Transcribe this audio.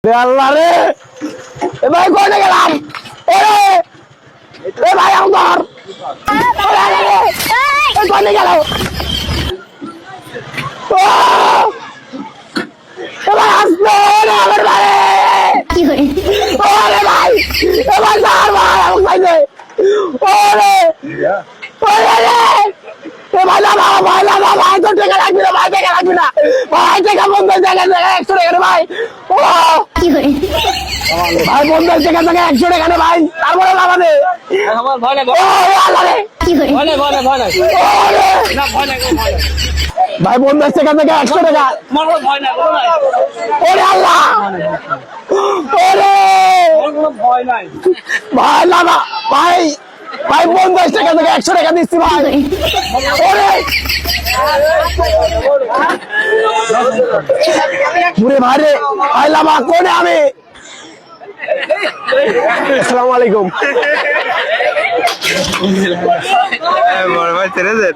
আল্লাহ রে, এ ভাই কোনে গেলাম? ওরে এ ভাই আমার ওরে রে, এ কোনে গেল? ও এ ভাই আসবে ওরে আমার ভাই, কি করে ওরে ভাই, এ ভাই স্যার ভাই আমার ভাই রে, ওরে ওরে রে, এ ভাই না ভাই না ভাই, তো টাকা লাগবে না ভাই, টাকা লাগবে না ভাই, টাকা বন্ধ জায়গা জায়গা 100 টাকা রে ভাই। ও কি করে ভাই বন্ধ জায়গা জায়গা 100 টাকা রে ভাই, তারপরে লাগাবে আমার ভয় লাগে, ও আল্লাহ রে, কি করে ভয় লাগে, ভয় লাগে, ভয় লাগে। ওরে না, ভয় লাগে, ভয় লাগে। ভাই বন্ধ জায়গা জায়গা 100 টাকা, আমার কোনো ভয় নাই, কোনো নাই। ওরে আল্লাহ, ওরে আমার কোনো ভয় নাই। ভাই লাগা ভাই, ভাই 50 টাকা থেকে 100 টাকা দিচ্ছি ভাই। ওরে পুরে ভাই রে, ভাই লামা কোনে আমি? আসসালামু আলাইকুম। বড় ভাই ছেড়ে দেন।